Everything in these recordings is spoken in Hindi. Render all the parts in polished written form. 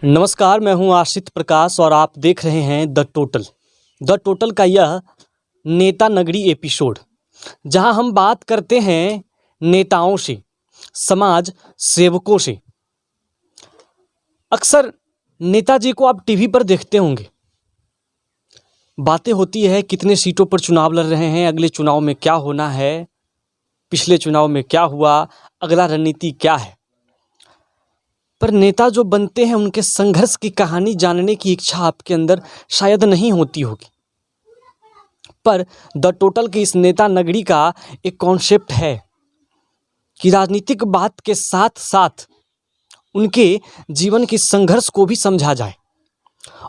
नमस्कार, मैं हूं आशित प्रकाश और आप देख रहे हैं द टोटल का यह नेता नगरी एपिसोड, जहां हम बात करते हैं नेताओं से, समाज सेवकों से। अक्सर नेताजी को आप टीवी पर देखते होंगे, बातें होती है कितने सीटों पर चुनाव लड़ रहे हैं, अगले चुनाव में क्या होना है, पिछले चुनाव में क्या हुआ, अगला रणनीति क्या है। पर नेता जो बनते हैं उनके संघर्ष की कहानी जानने की इच्छा आपके अंदर शायद नहीं होती होगी। पर द टोटल की इस नेता नगरी का एक कॉन्सेप्ट है कि राजनीतिक बात के साथ साथ उनके जीवन की संघर्ष को भी समझा जाए।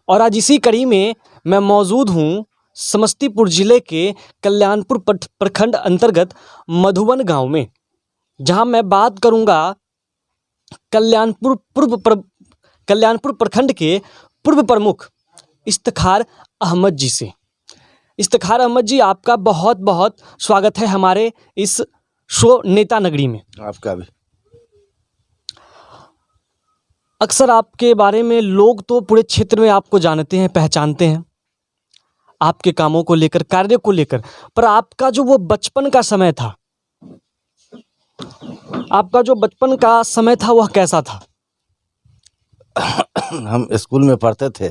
और आज इसी कड़ी में मैं मौजूद हूँ समस्तीपुर जिले के कल्याणपुर प्रखंड अंतर्गत मधुवन गांव में, जहां मैं बात करूंगा कल्याणपुर प्रखंड के पूर्व प्रमुख इफ्तिखार अहमद जी से। इफ्तिखार अहमद जी, आपका बहुत बहुत स्वागत है हमारे इस शो नेता नगरी में। आपका भी। अक्सर आपके बारे में लोग तो पूरे क्षेत्र में आपको जानते हैं, पहचानते हैं, आपके कामों को लेकर, कार्य को लेकर। पर आपका जो वो बचपन का समय था, आपका जो बचपन का समय था वह कैसा था? हम स्कूल में पढ़ते थे,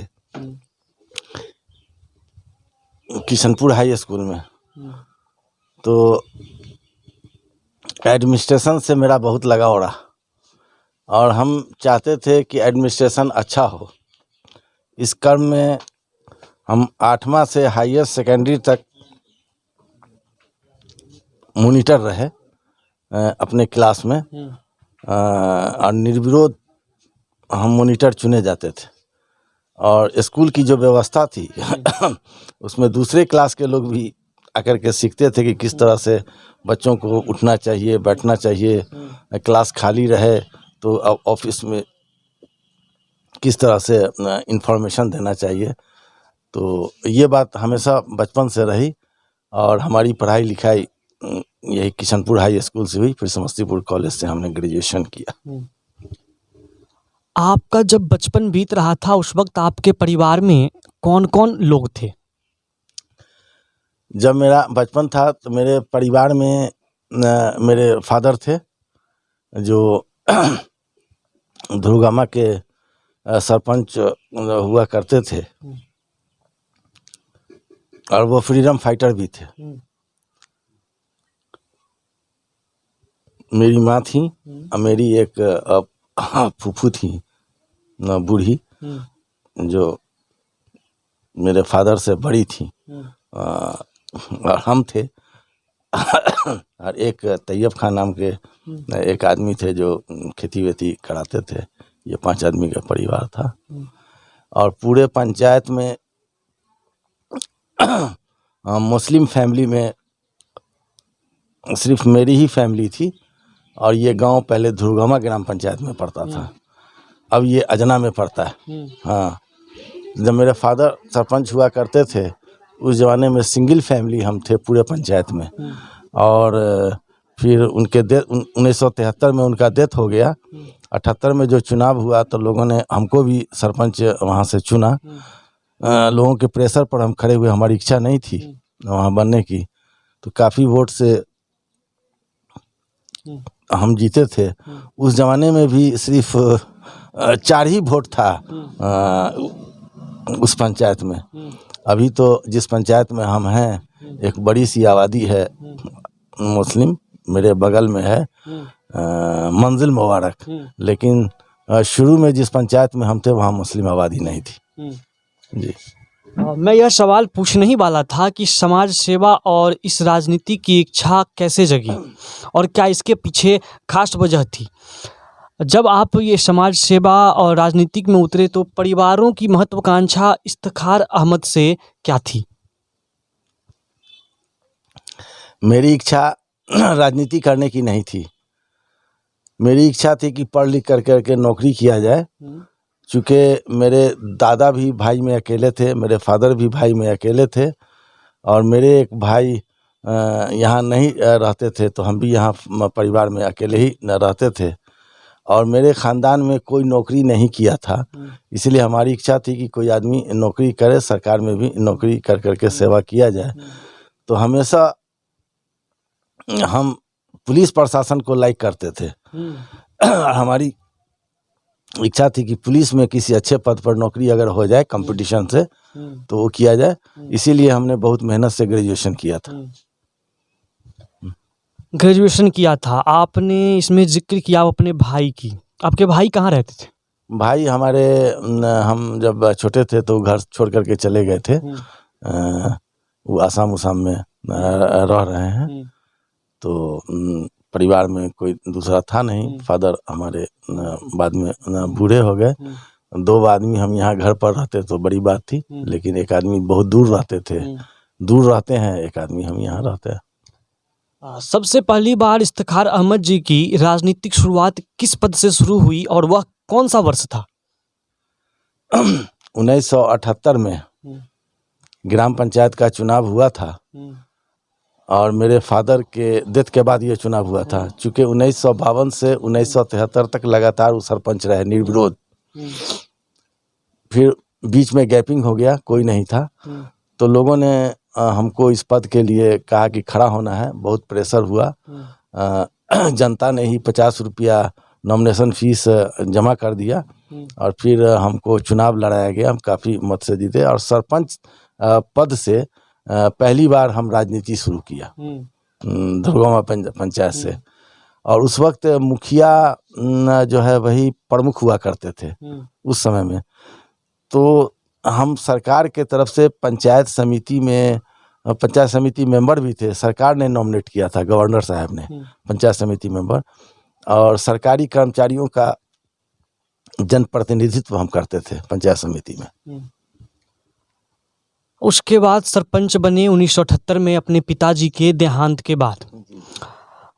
किशनपुर हाई स्कूल में। तो एडमिनिस्ट्रेशन से मेरा बहुत लगाव रहा और हम चाहते थे कि एडमिनिस्ट्रेशन अच्छा हो। इस क्रम में हम 8वां से हाईएस्ट सेकेंडरी तक मॉनिटर रहे अपने क्लास में, और निर्विरोध हम मॉनिटर चुने जाते थे। और स्कूल की जो व्यवस्था थी उसमें दूसरे क्लास के लोग भी आकर के सीखते थे कि किस तरह से बच्चों को उठना चाहिए, बैठना चाहिए, क्लास खाली रहे तो ऑफिस में किस तरह से इंफॉर्मेशन देना चाहिए। तो ये बात हमेशा बचपन से रही और हमारी पढ़ाई लिखाई यही किशनपुर हाई स्कूल से हुई। फिर समस्तीपुर कॉलेज से हमने ग्रेजुएशन किया। आपका जब बचपन बीत रहा था उस वक्त आपके परिवार में कौन कौन लोग थे? जब मेरा बचपन था तो मेरे परिवार में मेरे फादर थे जो ध्रुगामा के सरपंच हुआ करते थे और वो फ्रीडम फाइटर भी थे। मेरी माँ थी और मेरी एक फूफू थी बूढ़ी, जो मेरे फादर से बड़ी थी, और हम थे और एक तैयब खान नाम के एक आदमी थे जो खेती वेती कराते थे। ये 5 आदमी का परिवार था और पूरे पंचायत में मुस्लिम फैमिली में सिर्फ मेरी ही फैमिली थी। और ये गांव पहले ध्रुगामा ग्राम पंचायत में पड़ता था, अब ये अजना में पड़ता है। हाँ, जब मेरे फादर सरपंच हुआ करते थे उस ज़माने में सिंगल फैमिली हम थे पूरे पंचायत में। और फिर उनके 1973 में उनका डेथ हो गया। 78 में जो चुनाव हुआ तो लोगों ने हमको भी सरपंच वहाँ से चुना। लोगों के प्रेशर पर हम खड़े हुए, हमारी इच्छा नहीं थी वहाँ बनने की, तो काफ़ी वोट से हम जीते थे। उस ज़माने में भी सिर्फ 4 ही वोट था उस पंचायत में। अभी तो जिस पंचायत में हम हैं एक बड़ी सी आबादी है मुस्लिम, मेरे बगल में है मंजिल मुबारक, लेकिन शुरू में जिस पंचायत में हम थे वहाँ मुस्लिम आबादी नहीं थी जी। मैं यह सवाल पूछने ही वाला था कि समाज सेवा और इस राजनीति की इच्छा कैसे जगी और क्या इसके पीछे खास वजह थी? जब आप ये समाज सेवा और राजनीतिक में उतरे तो परिवारों की महत्वाकांक्षा इफ्तिखार अहमद से क्या थी? मेरी इच्छा राजनीति करने की नहीं थी। मेरी इच्छा थी कि पढ़ लिख करके नौकरी किया जाए। चूँकि मेरे दादा भी भाई में अकेले थे, मेरे फादर भी भाई में अकेले थे और मेरे एक भाई यहाँ नहीं रहते थे, तो हम भी यहाँ परिवार में अकेले ही रहते थे। और मेरे ख़ानदान में कोई नौकरी नहीं किया था, इसलिए हमारी इच्छा थी कि कोई आदमी नौकरी करे, सरकार में भी नौकरी कर करके सेवा किया जाए। तो हमेशा हम पुलिस प्रशासन को लाइक करते थे और हमारी इच्छा थी कि पुलिस में किसी अच्छे पद पर नौकरी अगर हो जाए कंपटीशन से तो वो किया जाए, इसीलिए हमने बहुत मेहनत से ग्रेजुएशन किया था। ग्रेजुएशन किया था आपने, इसमें जिक्र किया अपने भाई की, आपके भाई कहाँ रहते थे? भाई हमारे हम जब छोटे थे तो घर छोड़ करके चले गए थे, वो आसाम उसाम में रह रहे हैं। तो परिवार में कोई दूसरा था नहीं, फादर हमारे बाद में बूढ़े हो गए। 2 आदमी हम यहाँ घर पर रहते तो बड़ी बात थी, लेकिन एक आदमी बहुत दूर रहते थे, दूर रहते हैं, एक आदमी हम यहाँ रहते हैं। सबसे पहली बार इफ्तिखार अहमद जी की राजनीतिक शुरुआत किस पद से शुरू हुई और वह कौन सा वर्ष था? 1978 में ग्राम पंचायत का चुनाव हुआ था और मेरे फादर के डेथ के बाद ये चुनाव हुआ था। चूँकि 1952 से 1973 तक लगातार वो सरपंच रहे निर्विरोध, फिर बीच में गैपिंग हो गया, कोई नहीं था, तो लोगों ने हमको इस पद के लिए कहा कि खड़ा होना है, बहुत प्रेशर हुआ। जनता ने ही 50 रुपया नॉमिनेशन फीस जमा कर दिया और फिर हमको चुनाव लड़ाया गया, हम काफ़ी मत से जीते और सरपंच पद से पहली बार हम राजनीति शुरू किया दुर्गमा पंचायत से। और उस वक्त मुखिया जो है वही प्रमुख हुआ करते थे उस समय में। तो हम सरकार के तरफ से पंचायत समिति मेंबर भी थे, सरकार ने नॉमिनेट किया था, गवर्नर साहब ने पंचायत समिति मेंबर, और सरकारी कर्मचारियों का जनप्रतिनिधित्व हम करते थे पंचायत समिति में। उसके बाद सरपंच बने 1978 में अपने पिताजी के देहांत के बाद।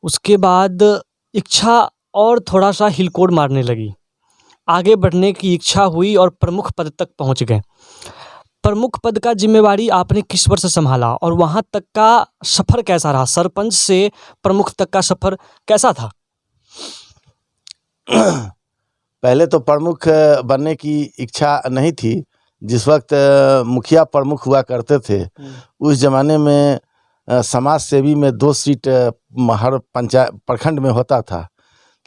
उसके बाद इच्छा और थोड़ा सा हिलकोड़ मारने लगी, आगे बढ़ने की इच्छा हुई और प्रमुख पद तक पहुंच गए। प्रमुख पद का जिम्मेवारी आपने किस वर्ष संभाला और वहां तक का सफ़र कैसा रहा? सरपंच से प्रमुख तक का सफ़र कैसा था? पहले तो प्रमुख बनने की इच्छा नहीं थी। जिस वक्त मुखिया प्रमुख हुआ करते थे उस ज़माने में समाज सेवी में 2 सीट हर पंचायत प्रखंड में होता था,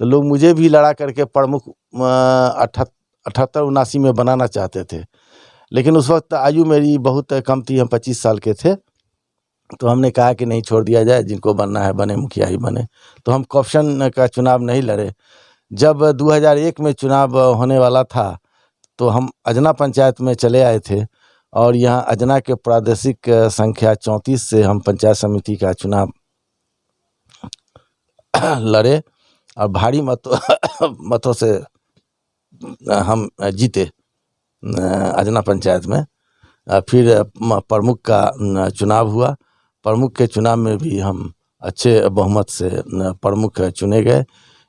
तो लोग मुझे भी लड़ा करके प्रमुख 78-79 में बनाना चाहते थे, लेकिन उस वक्त आयु मेरी बहुत कम थी, हम 25 साल के थे। तो हमने कहा कि नहीं, छोड़ दिया जाए, जिनको बनना है बने, मुखिया ही बने। तो हम कॉर्पोरेशन का चुनाव नहीं लड़े। जब 2001 में चुनाव होने वाला था तो हम अजना पंचायत में चले आए थे और यहाँ अजना के प्रादेशिक संख्या 34 से हम पंचायत समिति का चुनाव लड़े और भारी मतों से हम जीते अजना पंचायत में। फिर प्रमुख का चुनाव हुआ, प्रमुख के चुनाव में भी हम अच्छे बहुमत से प्रमुख चुने गए।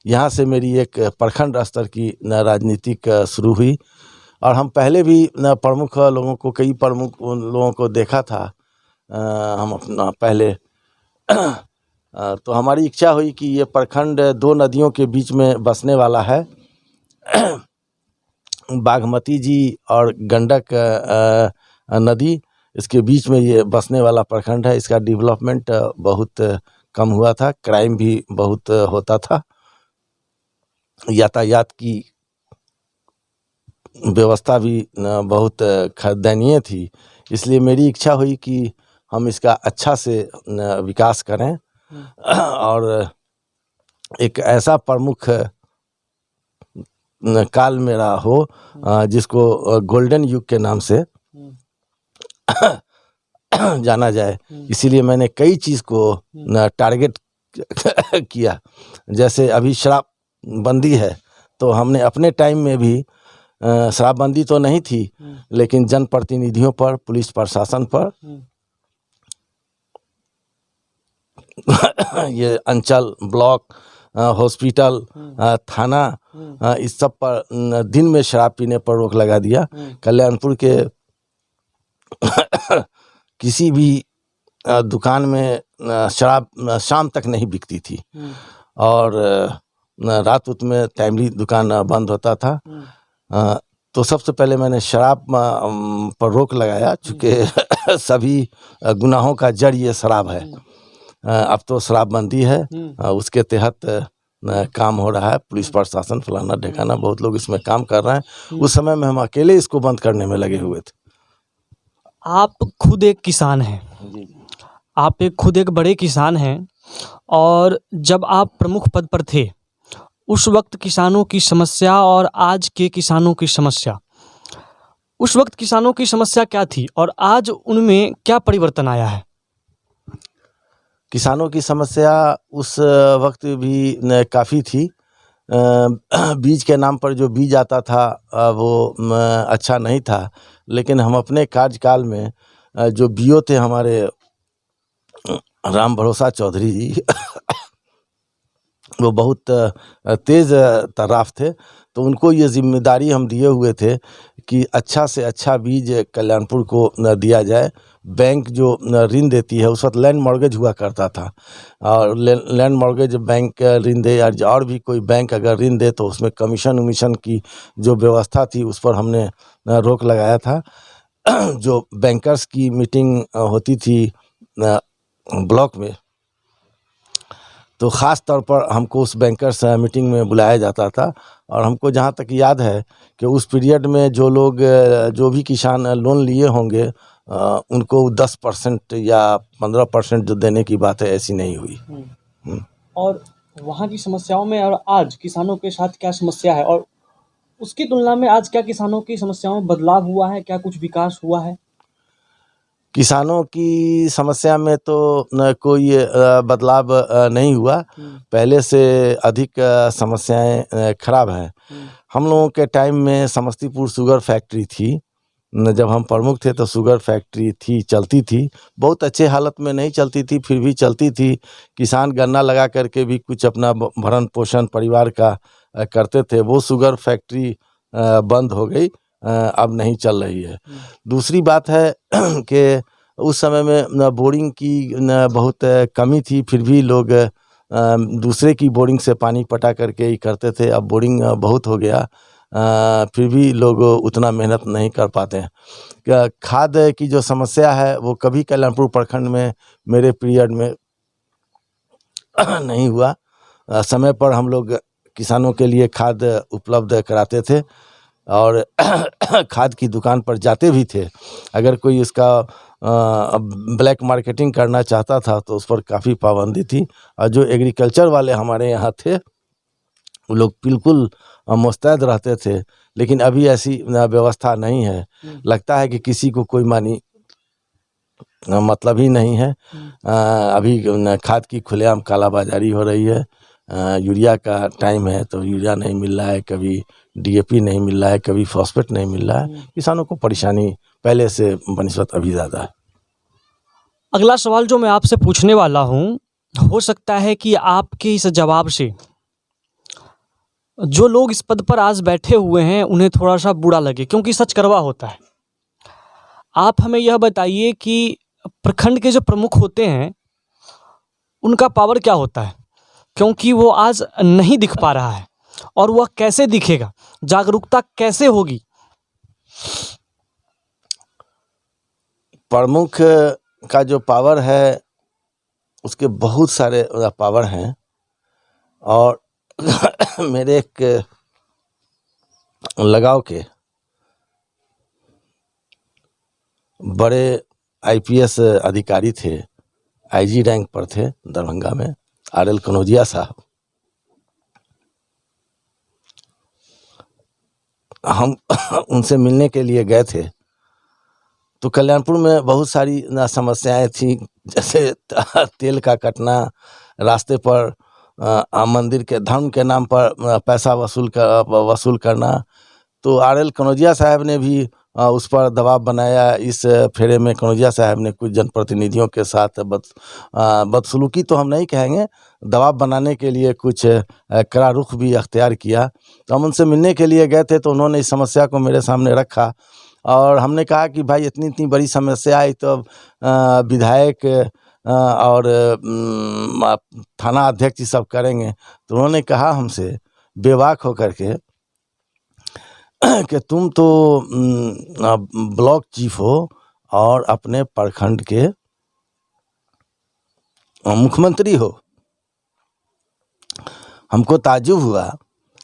यहाँ से मेरी एक प्रखंड स्तर की राजनीतिक शुरू हुई और हम पहले भी प्रमुख लोगों को, कई प्रमुख लोगों को देखा था हम अपना पहले। तो हमारी इच्छा हुई कि ये प्रखंड 2 नदियों के बीच में बसने वाला है, बागमती जी और गंडक नदी, इसके बीच में ये बसने वाला प्रखंड है। इसका डेवलपमेंट बहुत कम हुआ था, क्राइम भी बहुत होता था, यातायात की व्यवस्था भी बहुत दयनीय थी। इसलिए मेरी इच्छा हुई कि हम इसका अच्छा से विकास करें और एक ऐसा प्रमुख काल मेरा हो जिसको गोल्डन युग के नाम से जाना जाए। इसीलिए मैंने कई चीज़ को टारगेट किया। जैसे अभी शराबबंदी है, तो हमने अपने टाइम में भी शराबबंदी तो नहीं थी, लेकिन जनप्रतिनिधियों पर, पुलिस प्रशासन पर ये अंचल, ब्लॉक, हॉस्पिटल, थाना, इस सब पर दिन में शराब पीने पर रोक लगा दिया। कल्याणपुर के किसी भी दुकान में शराब शाम तक नहीं बिकती थी और रात उत में टाइमली दुकान बंद होता था। तो सबसे पहले मैंने शराब पर रोक लगाया, चूँकि सभी गुनाहों का जड़ ये शराब है। अब तो शराबबंदी है, उसके तहत काम हो रहा है। पुलिस प्रशासन फलाना ढिकाना बहुत लोग इसमें काम कर रहे हैं। उस समय में हम अकेले इसको बंद करने में लगे हुए थे। आप खुद एक किसान हैं, आप खुद एक बड़े किसान हैं, और जब आप प्रमुख पद पर थे उस वक्त किसानों की समस्या और आज के किसानों की समस्या, उस वक्त किसानों की समस्या क्या थी और आज उनमें क्या परिवर्तन आया है? किसानों की समस्या उस वक्त भी काफ़ी थी। बीज के नाम पर जो बीज आता था वो अच्छा नहीं था, लेकिन हम अपने कार्यकाल में जो बीओ थे हमारे राम भरोसा चौधरी जी वो बहुत तेज़ तर्राफ थे। तो उनको ये जिम्मेदारी हम दिए हुए थे कि अच्छा से अच्छा बीज कल्याणपुर को दिया जाए। बैंक जो ऋण देती है, उस वक्त लैंड मॉर्गेज हुआ करता था, और लैंड मॉर्गेज बैंक ऋण दे या और भी कोई बैंक अगर ऋण दे तो उसमें कमीशन उमीशन की जो व्यवस्था थी उस पर हमने रोक लगाया था। जो बैंकर्स की मीटिंग होती थी ब्लॉक में, तो ख़ास तौर पर हमको उस बैंकर्स मीटिंग में बुलाया जाता था। और हमको जहाँ तक याद है कि उस पीरियड में जो लोग जो भी किसान लोन लिए होंगे उनको 10% या 15% जो देने की बात है, ऐसी नहीं हुई। और वहाँ की समस्याओं में और आज किसानों के साथ क्या समस्या है, और उसकी तुलना में आज क्या किसानों की समस्याओं में बदलाव हुआ है, क्या कुछ विकास हुआ है? किसानों की समस्या में तो कोई बदलाव नहीं हुआ। पहले से अधिक समस्याएं खराब हैं। हम लोगों के टाइम में समस्तीपुर शुगर फैक्ट्री थी। जब हम प्रमुख थे तो शुगर फैक्ट्री थी, चलती थी। बहुत अच्छे हालत में नहीं चलती थी, फिर भी चलती थी। किसान गन्ना लगा करके भी कुछ अपना भरण पोषण परिवार का करते थे। वो शुगर फैक्ट्री बंद हो गई, अब नहीं चल रही है। दूसरी बात है कि उस समय में बोरिंग की बहुत कमी थी, फिर भी लोग दूसरे की बोरिंग से पानी पटा करके ही करते थे। अब बोरिंग बहुत हो गया, फिर भी लोग उतना मेहनत नहीं कर पाते हैं। खाद की जो समस्या है वो कभी कल्याणपुर प्रखंड में मेरे पीरियड में नहीं हुआ। समय पर हम लोग किसानों के लिए खाद उपलब्ध कराते थे और खाद की दुकान पर जाते भी थे। अगर कोई इसका ब्लैक मार्केटिंग करना चाहता था तो उस पर काफ़ी पाबंदी थी। और जो एग्रीकल्चर वाले हमारे यहाँ थे वो लोग बिल्कुल मुस्तैद रहते थे, लेकिन अभी ऐसी व्यवस्था नहीं है। लगता है कि किसी को कोई मानी मतलब ही नहीं है। अभी खाद की खुलेआम कालाबाजारी हो रही है। यूरिया का टाइम है तो यूरिया नहीं मिल रहा है, कभी डीएपी नहीं मिल रहा है, कभी फॉस्फेट नहीं मिल रहा है। किसानों को परेशानी पहले से बनिस्बत अभी ज़्यादा है। अगला सवाल जो मैं आपसे पूछने वाला हूँ, हो सकता है कि आपके इस जवाब से जो लोग इस पद पर आज बैठे हुए हैं उन्हें थोड़ा सा बुरा लगे, क्योंकि सच कड़वा होता है। आप हमें यह बताइए कि प्रखंड के जो प्रमुख होते हैं उनका पावर क्या होता है, क्योंकि वो आज नहीं दिख पा रहा है, और वह कैसे दिखेगा, जागरूकता कैसे होगी? प्रमुख का जो पावर है उसके बहुत सारे पावर हैं। और मेरे एक लगाव के बड़े आईपीएस अधिकारी थे, आईजी रैंक पर थे दरभंगा में, आरएल कनौजिया साहब। हम उनसे मिलने के लिए गए थे तो कल्याणपुर में बहुत सारी समस्याएं थी, जैसे तेल का कटना, रास्ते पर मंदिर के धर्म के नाम पर पैसा वसूल करना। तो आरएल कनौजिया साहब ने भी उस पर दबाव बनाया। इस फेरे में कनौजिया साहब ने कुछ जनप्रतिनिधियों के साथ बदसलूकी तो हम नहीं कहेंगे, दबाव बनाने के लिए कुछ कड़ा रुख भी अख्तियार किया। तो हम उनसे मिलने के लिए गए थे तो उन्होंने इस समस्या को मेरे सामने रखा और हमने कहा कि भाई इतनी बड़ी समस्या है तो विधायक और थाना अध्यक्ष ये सब करेंगे। तो उन्होंने कहा हमसे बेबाक होकर के कि तुम तो ब्लॉक चीफ हो और अपने प्रखंड के मुख्यमंत्री हो। हमको ताज्जुब हुआ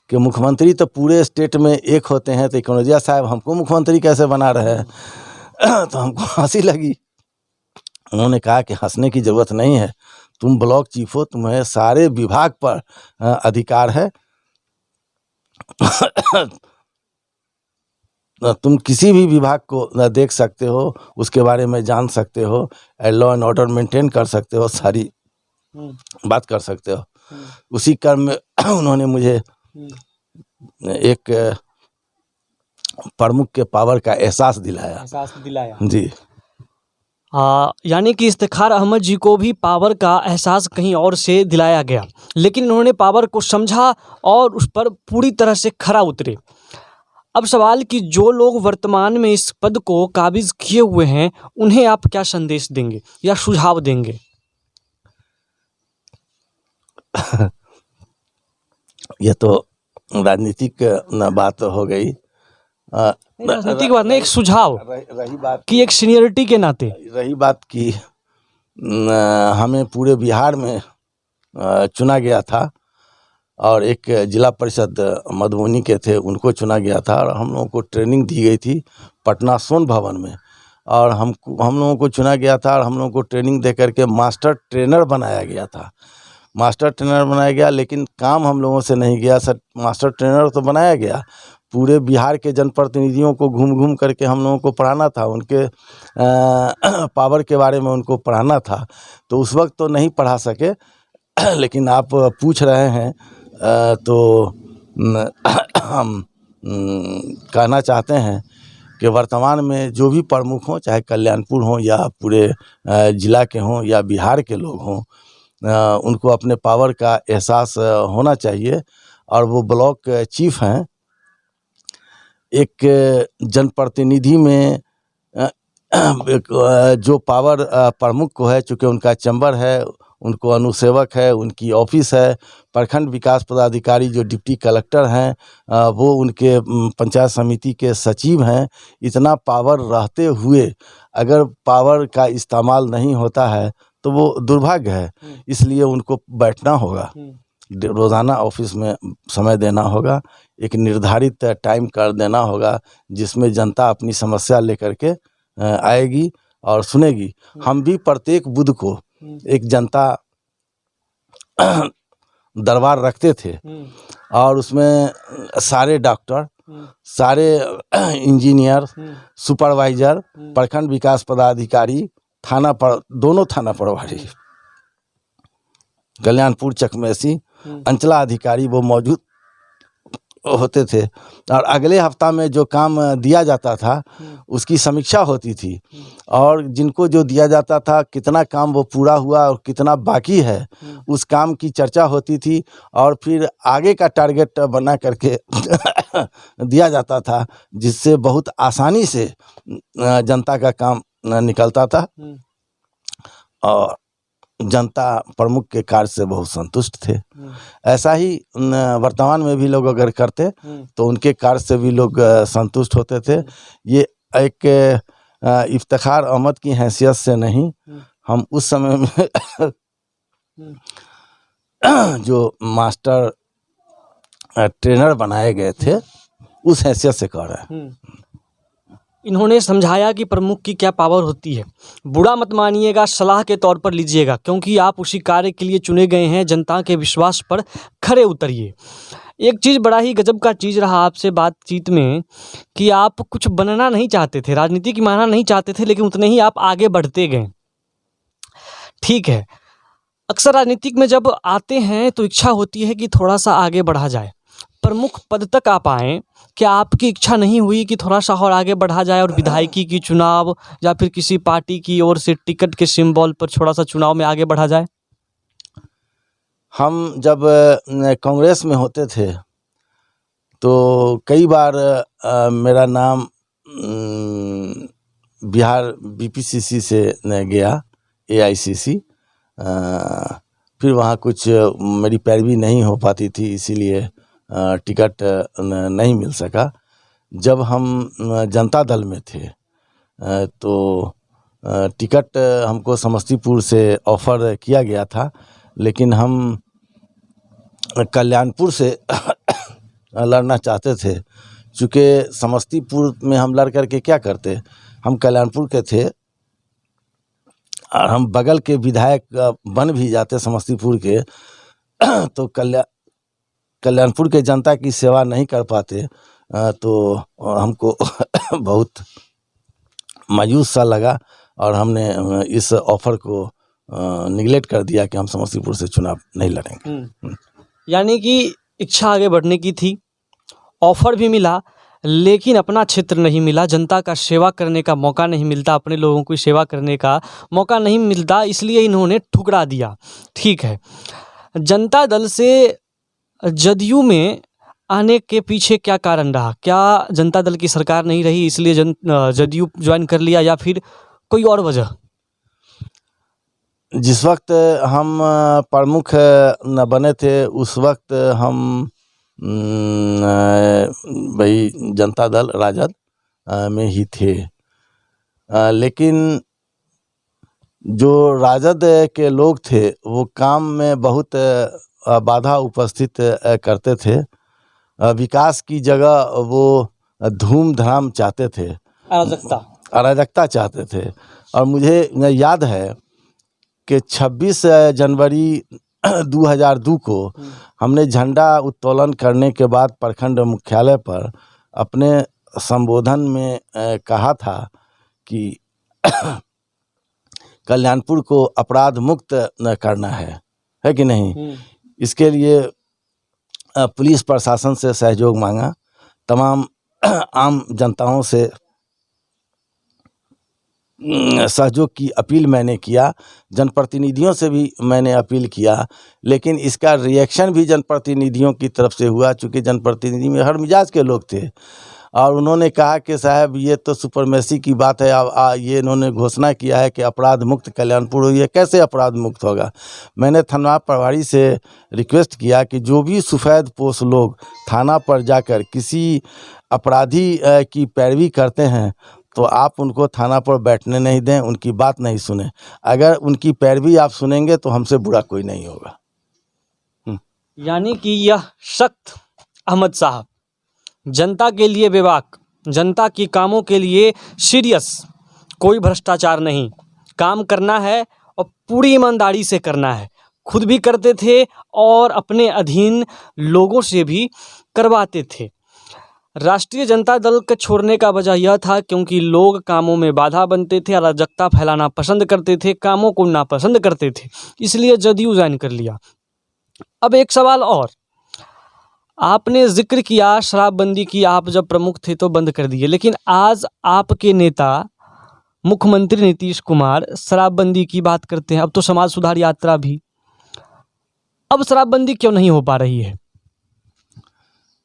कि मुख्यमंत्री तो पूरे स्टेट में एक होते हैं, तो कनौजिया साहब हमको मुख्यमंत्री कैसे बना रहे हैं। तो हमको हंसी लगी। उन्होंने कहा कि हंसने की ज़रूरत नहीं है, तुम ब्लॉक चीफ हो, तुम्हें सारे विभाग पर अधिकार है। तुम किसी भी विभाग को देख सकते हो, उसके बारे में जान सकते हो, लॉ एंड ऑर्डर मेंटेन कर सकते हो, सारी बात कर सकते हो। उसी क्रम में उन्होंने मुझे एक प्रमुख के पावर का एहसास दिलाया। जी। यानी कि इफ्तिखार अहमद जी को भी पावर का एहसास कहीं और से दिलाया गया, लेकिन उन्होंने पावर को समझा और उस पर पूरी तरह से खरा उतरे। अब सवाल कि जो लोग वर्तमान में इस पद को काबिज किए हुए हैं, उन्हें आप क्या संदेश देंगे या सुझाव देंगे? ये तो राजनीतिक बात हो गई। राजनीतिक बात नहीं, एक सुझाव रही बात कि एक सीनियरिटी के नाते रही बात कि हमें पूरे बिहार में चुना गया था और एक जिला परिषद मधुबनी के थे, उनको चुना गया था और हम लोगों को ट्रेनिंग दी गई थी पटना सोन भवन में। और हम लोगों को चुना गया था और हम लोगों को ट्रेनिंग दे करके मास्टर ट्रेनर बनाया गया था। मास्टर ट्रेनर बनाया गया, लेकिन काम हम लोगों से नहीं गया सर। मास्टर ट्रेनर तो बनाया गया, पूरे बिहार के जनप्रतिनिधियों को घूम घूम करके हम लोगों को पढ़ाना था, उनके पावर के बारे में उनको पढ़ाना था। तो उस वक्त तो नहीं पढ़ा सके, लेकिन आप पूछ रहे हैं तो हम कहना चाहते हैं कि वर्तमान में जो भी प्रमुख हों, चाहे कल्याणपुर हों या पूरे ज़िला के हों या बिहार के लोग हों, उनको अपने पावर का एहसास होना चाहिए। और वो ब्लॉक चीफ हैं, एक जनप्रतिनिधि में जो पावर प्रमुख को है, चूँकि उनका चैम्बर है, उनको अनुसेवक है, उनकी ऑफिस है, प्रखंड विकास पदाधिकारी जो डिप्टी कलेक्टर हैं, वो उनके पंचायत समिति के सचिव हैं। इतना पावर रहते हुए अगर पावर का इस्तेमाल नहीं होता है तो वो दुर्भाग्य है। इसलिए उनको बैठना होगा, रोज़ाना ऑफिस में समय देना होगा, एक निर्धारित टाइम कर देना होगा जिसमें जनता अपनी समस्या लेकर के आएगी और सुनेगी। हम भी प्रत्येक बुध को एक जनता दरबार रखते थे और उसमें सारे डॉक्टर, सारे इंजीनियर, सुपरवाइजर, प्रखंड विकास पदाधिकारी, दोनों थाना प्रभारी, कल्याणपुर चकमेसी अंचला अधिकारी वो मौजूद होते थे। और अगले हफ्ता में जो काम दिया जाता था उसकी समीक्षा होती थी, और जिनको जो दिया जाता था कितना काम वो पूरा हुआ और कितना बाकी है, उस काम की चर्चा होती थी। और फिर आगे का टारगेट बना करके दिया जाता था, जिससे बहुत आसानी से जनता का काम निकलता था और जनता प्रमुख के कार्य से बहुत संतुष्ट थे। ऐसा ही वर्तमान में भी लोग अगर करते तो उनके कार्य से भी लोग संतुष्ट होते थे। ये एक इफ्तिखार अहमद की हैसियत से नहीं, हम उस समय में जो मास्टर ट्रेनर बनाए गए थे उस हैसियत से कह रहे हैं। इन्होंने समझाया कि प्रमुख की क्या पावर होती है। बुरा मत मानिएगा, सलाह के तौर पर लीजिएगा, क्योंकि आप उसी कार्य के लिए चुने गए हैं। जनता के विश्वास पर खरे उतरिए। एक चीज़ बड़ा ही गजब का चीज़ रहा आपसे बातचीत में कि आप कुछ बनना नहीं चाहते थे, राजनीति की माना नहीं चाहते थे, लेकिन उतने ही आप आगे बढ़ते गए। ठीक है, अक्सर राजनीतिक में जब आते हैं तो इच्छा होती है कि थोड़ा सा आगे बढ़ा जाए, प्रमुख पद तक आप आएँ। क्या आपकी इच्छा नहीं हुई कि थोड़ा सा और आगे बढ़ा जाए और विधायकी की चुनाव या फिर किसी पार्टी की ओर से टिकट के सिंबल पर थोड़ा सा चुनाव में आगे बढ़ा जाए? हम जब कांग्रेस में होते थे तो कई बार मेरा नाम बिहार बीपीसीसी से गया, एआईसीसी, फिर वहाँ कुछ मेरी पैरवी नहीं हो पाती थी, इसीलिए टिकट नहीं मिल सका। जब हम जनता दल में थे तो टिकट हमको समस्तीपुर से ऑफ़र किया गया था, लेकिन हम कल्याणपुर से लड़ना चाहते थे। चूँकि समस्तीपुर में हम लड़ कर के क्या करते, हम कल्याणपुर के थे और हम बगल के विधायक बन भी जाते समस्तीपुर के तो कल्याणपुर के जनता की सेवा नहीं कर पाते, तो हमको बहुत मायूस सा लगा और हमने इस ऑफ़र को निगलेक्ट कर दिया कि हम समस्तीपुर से चुनाव नहीं लड़ेंगे। यानी कि इच्छा आगे बढ़ने की थी, ऑफ़र भी मिला, लेकिन अपना क्षेत्र नहीं मिला, जनता का सेवा करने का मौका नहीं मिलता, अपने लोगों की सेवा करने का मौका नहीं मिलता, इसलिए इन्होंने ठुकरा दिया। ठीक है, जनता दल से जदयू में आने के पीछे क्या कारण रहा? क्या जनता दल की सरकार नहीं रही इसलिए जदयू ज्वाइन कर लिया, या फिर कोई और वजह? जिस वक्त हम प्रमुख न बने थे उस वक्त हम भाई जनता दल राजद में ही थे, लेकिन जो राजद के लोग थे वो काम में बहुत बाधा उपस्थित करते थे। विकास की जगह वो धूम-धाम चाहते थे, अराजकता चाहते थे। और मुझे याद है कि 26 जनवरी 2002 को हमने झंडा उत्तोलन करने के बाद प्रखंड मुख्यालय पर अपने संबोधन में कहा था कि कल्याणपुर को अपराध मुक्त करना है कि नहीं। इसके लिए पुलिस प्रशासन से सहयोग मांगा, तमाम आम जनताओं से सहयोग की अपील मैंने किया, जनप्रतिनिधियों से भी मैंने अपील किया, लेकिन इसका रिएक्शन भी जनप्रतिनिधियों की तरफ से हुआ। चूँकि जनप्रतिनिधि में हर मिजाज के लोग थे और उन्होंने कहा कि साहब ये तो सुपरमेसी की बात है, अब ये इन्होंने घोषणा किया है कि अपराध मुक्त कल्याणपुर हो, ये कैसे अपराध मुक्त होगा। मैंने थाना प्रभारी से रिक्वेस्ट किया कि जो भी सफ़ेद पोश लोग थाना पर जाकर किसी अपराधी की पैरवी करते हैं तो आप उनको थाना पर बैठने नहीं दें, उनकी बात नहीं सुने। अगर उनकी पैरवी आप सुनेंगे तो हमसे बुरा कोई नहीं होगा। यानी कि यह सख्त अहमद साहब जनता के लिए बेबाक, जनता की कामों के लिए सीरियस, कोई भ्रष्टाचार नहीं, काम करना है और पूरी ईमानदारी से करना है। खुद भी करते थे और अपने अधीन लोगों से भी करवाते थे। राष्ट्रीय जनता दल के छोड़ने का वजह यह था क्योंकि लोग कामों में बाधा बनते थे, अराजकता फैलाना पसंद करते थे, कामों को नापसंद करते थे, इसलिए जदयू ज्वाइन कर लिया। अब एक सवाल और, आपने जिक्र किया शराबबंदी की, आप जब प्रमुख थे तो बंद कर दिए, लेकिन आज आपके नेता मुख्यमंत्री नीतीश कुमार शराबबंदी की बात करते हैं। अब तो समाज सुधार यात्रा भी, अब शराबबंदी क्यों नहीं हो पा रही है?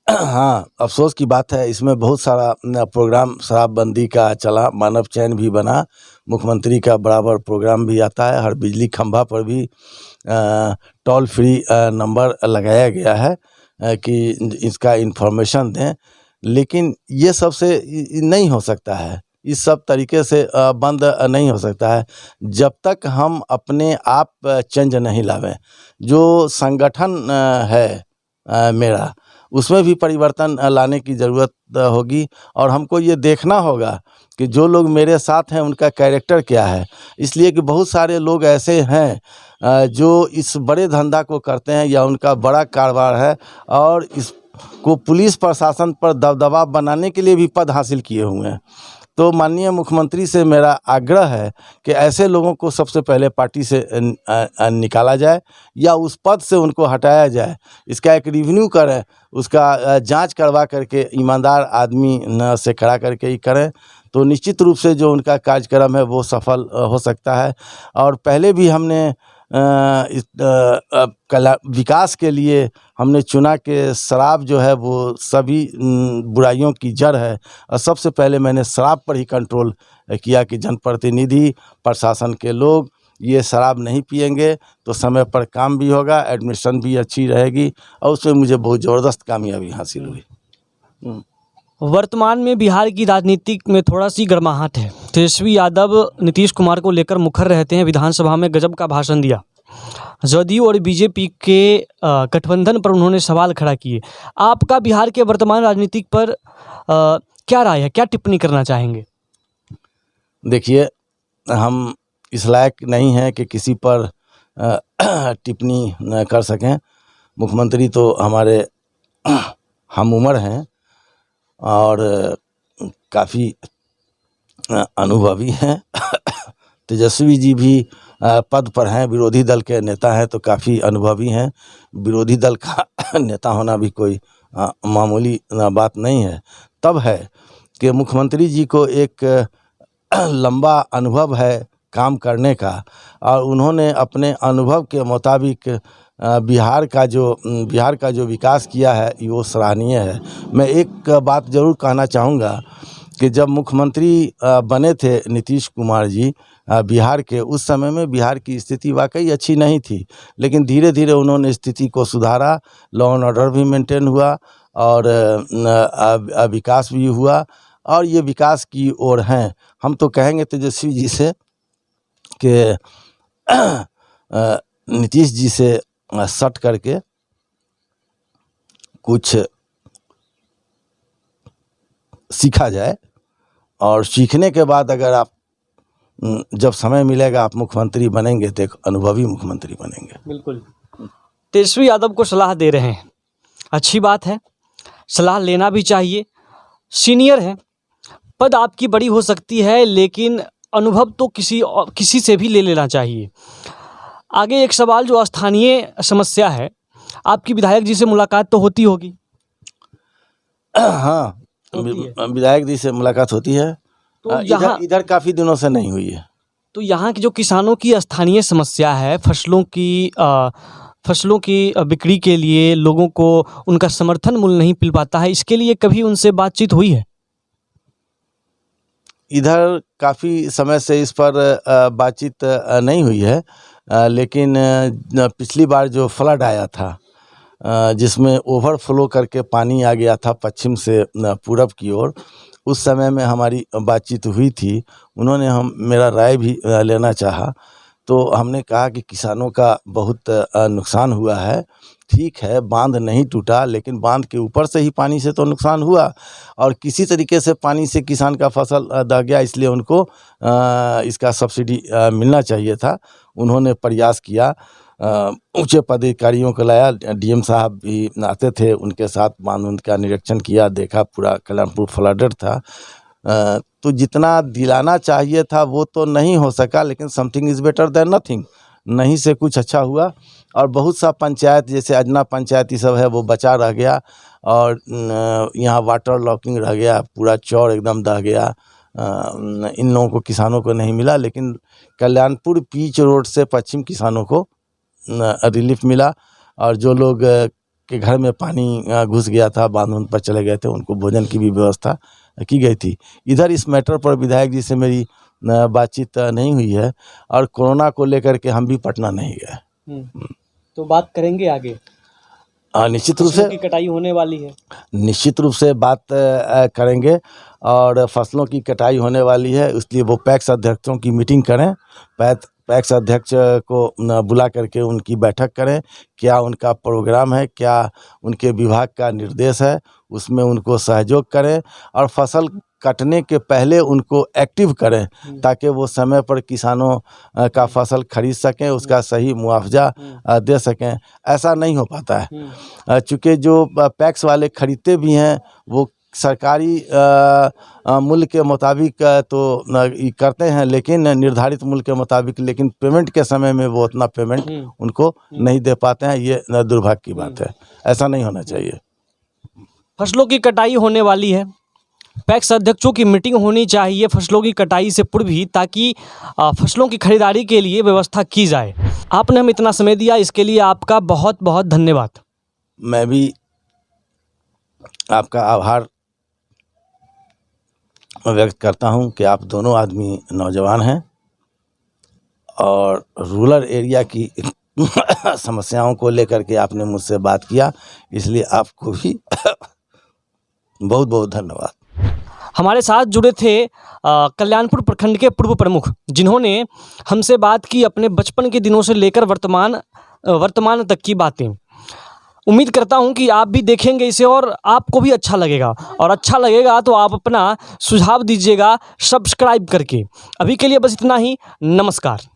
हाँ, अफसोस की बात है, इसमें बहुत सारा प्रोग्राम शराबबंदी का चला, मानव चयन भी बना, मुख्यमंत्री का बराबर प्रोग्राम भी आता है, हर बिजली खंभा पर भी टोल फ्री नंबर लगाया गया है कि इसका इन्फॉर्मेशन दें, लेकिन ये सब से नहीं हो सकता है, इस सब तरीके से बंद नहीं हो सकता है जब तक हम अपने आप चेंज नहीं लावें। जो संगठन है मेरा, उसमें भी परिवर्तन लाने की ज़रूरत होगी और हमको ये देखना होगा कि जो लोग मेरे साथ हैं उनका कैरेक्टर क्या है। इसलिए कि बहुत सारे लोग ऐसे हैं जो इस बड़े धंधा को करते हैं या उनका बड़ा कारोबार है और इसको पुलिस प्रशासन पर दबदबा बनाने के लिए भी पद हासिल किए हुए हैं। तो माननीय मुख्यमंत्री से मेरा आग्रह है कि ऐसे लोगों को सबसे पहले पार्टी से निकाला जाए या उस पद से उनको हटाया जाए। इसका एक रिव्यू करें, उसका जांच करवा करके ईमानदार आदमी न से खड़ा करके ही करें, तो निश्चित रूप से जो उनका कार्यक्रम है वो सफल हो सकता है। और पहले भी हमने विकास के लिए हमने चुना कि शराब जो है वो सभी बुराइयों की जड़ है और सबसे पहले मैंने शराब पर ही कंट्रोल किया कि जनप्रतिनिधि, प्रशासन के लोग ये शराब नहीं पिएंगे तो समय पर काम भी होगा, एडमिशन भी अच्छी रहेगी, और उसमें मुझे बहुत ज़बरदस्त कामयाबी हासिल हुई। वर्तमान में बिहार की राजनीति में थोड़ा सी गर्माहट है। तेजस्वी यादव नीतीश कुमार को लेकर मुखर रहते हैं, विधानसभा में गजब का भाषण दिया। जदयू और बीजेपी के गठबंधन पर उन्होंने सवाल खड़ा किए। आपका बिहार के वर्तमान राजनीतिक पर क्या राय है, क्या टिप्पणी करना चाहेंगे? देखिए, हम इस लायक नहीं हैं कि किसी पर टिप्पणी न कर सकें। मुख्यमंत्री तो हमारे हम उम्र हैं और काफ़ी अनुभवी हैं। तेजस्वी जी भी पद पर हैं, विरोधी दल के नेता हैं तो काफ़ी अनुभवी हैं। विरोधी दल का नेता होना भी कोई मामूली बात नहीं है। तब है कि मुख्यमंत्री जी को एक लंबा अनुभव है काम करने का, और उन्होंने अपने अनुभव के मुताबिक बिहार का जो विकास किया है वो सराहनीय है। मैं एक बात ज़रूर कहना चाहूँगा कि जब मुख्यमंत्री बने थे नीतीश कुमार जी बिहार के, उस समय में बिहार की स्थिति वाकई अच्छी नहीं थी, लेकिन धीरे धीरे उन्होंने स्थिति को सुधारा, लॉ एंड ऑर्डर भी मेंटेन हुआ और विकास भी हुआ, और ये विकास की ओर हैं। हम तो कहेंगे तेजस्वी जी से कि नीतीश जी से सट करके कुछ सीखा जाए, और सीखने के बाद अगर आप जब समय मिलेगा आप मुख्यमंत्री बनेंगे तो एक अनुभवी मुख्यमंत्री बनेंगे। बिल्कुल। तेजस्वी यादव को सलाह दे रहे हैं, अच्छी बात है, सलाह लेना भी चाहिए। सीनियर है, पद आपकी बड़ी हो सकती है, लेकिन अनुभव तो किसी से भी ले लेना चाहिए। आगे एक सवाल जो स्थानीय समस्या है, आपकी विधायक जी से मुलाकात तो होती होगी? हाँ, विधायक जी से मुलाकात होती है। तो यहाँ इधर काफ़ी दिनों से नहीं हुई है। तो यहाँ की जो किसानों की स्थानीय समस्या है, फसलों की बिक्री के लिए लोगों को उनका समर्थन मूल्य नहीं मिल पाता है, इसके लिए कभी उनसे बातचीत हुई है? इधर काफ़ी समय से इस पर बातचीत नहीं हुई है, लेकिन पिछली बार जो फ्लड आया था, जिसमें ओवरफ्लो करके पानी आ गया था पश्चिम से पूरब की ओर, उस समय में हमारी बातचीत हुई थी। उन्होंने मेरा राय भी लेना चाहा, तो हमने कहा कि किसानों का बहुत नुकसान हुआ है। ठीक है, बांध नहीं टूटा, लेकिन बांध के ऊपर से ही पानी से तो नुकसान हुआ, और किसी तरीके से पानी से किसान का फसल दह गया, इसलिए उनको इसका सब्सिडी मिलना चाहिए था। उन्होंने प्रयास किया, ऊंचे पदाधिकारियों को लाया, डीएम साहब भी आते थे, उनके साथ बांध का निरीक्षण किया, देखा पूरा कल्याणपुर फ्लडेड था। तो जितना दिलाना चाहिए था वो तो नहीं हो सका, लेकिन something is better than nothing. नहीं से कुछ अच्छा हुआ, और बहुत सा पंचायत जैसे अजना पंचायत ये सब है वो बचा रह गया, और यहाँ वाटर लॉकिंग रह गया, पूरा चौर एकदम दह गया। इन लोगों को, किसानों को नहीं मिला, लेकिन कल्याणपुर पीच रोड से पश्चिम किसानों को रिलीफ मिला, और जो लोग के घर में पानी घुस गया था, बांध पर चले गए थे, उनको भोजन की भी व्यवस्था की गई थी। इधर इस मैटर पर विधायक जी से मेरी बातचीत नहीं हुई है, और कोरोना को लेकर के हम भी पटना नहीं गए। तो बात करेंगे आगे? निश्चित रूप से की कटाई होने वाली है, निश्चित रूप से बात करेंगे, और फसलों की कटाई होने वाली है, इसलिए वो पैक्स अध्यक्षों की मीटिंग करें, पैक्स अध्यक्ष को बुला करके उनकी बैठक करें, क्या उनका प्रोग्राम है, क्या उनके विभाग का निर्देश है, उसमें उनको सहयोग करें, और फसल कटने के पहले उनको एक्टिव करें, ताकि वो समय पर किसानों का फसल खरीद सकें, उसका सही मुआवजा दे सकें। ऐसा नहीं हो पाता है, चूँकि जो पैक्स वाले खरीदते भी हैं वो सरकारी मूल्य के मुताबिक तो करते हैं, लेकिन निर्धारित मूल्य के मुताबिक, लेकिन पेमेंट के समय में वो उतना पेमेंट उनको नहीं दे पाते हैं। ये दुर्भाग्य की बात है, ऐसा नहीं होना चाहिए। फसलों की कटाई होने वाली है, पैक्स अध्यक्षों की मीटिंग होनी चाहिए फसलों की कटाई से पूर्व ही, ताकि फसलों की खरीदारी के लिए व्यवस्था की जाए। आपने हमें इतना समय दिया, इसके लिए आपका बहुत बहुत धन्यवाद। मैं भी आपका आभार व्यक्त करता हूं कि आप दोनों आदमी नौजवान हैं, और रूरल एरिया की समस्याओं को लेकर के आपने मुझसे बात किया, इसलिए आपको भी बहुत बहुत धन्यवाद। हमारे साथ जुड़े थे कल्याणपुर प्रखंड के पूर्व प्रमुख, जिन्होंने हमसे बात की अपने बचपन के दिनों से लेकर वर्तमान तक की बातें। उम्मीद करता हूं कि आप भी देखेंगे इसे और आपको भी अच्छा लगेगा, और अच्छा लगेगा तो आप अपना सुझाव दीजिएगा सब्सक्राइब करके। अभी के लिए बस इतना ही। नमस्कार।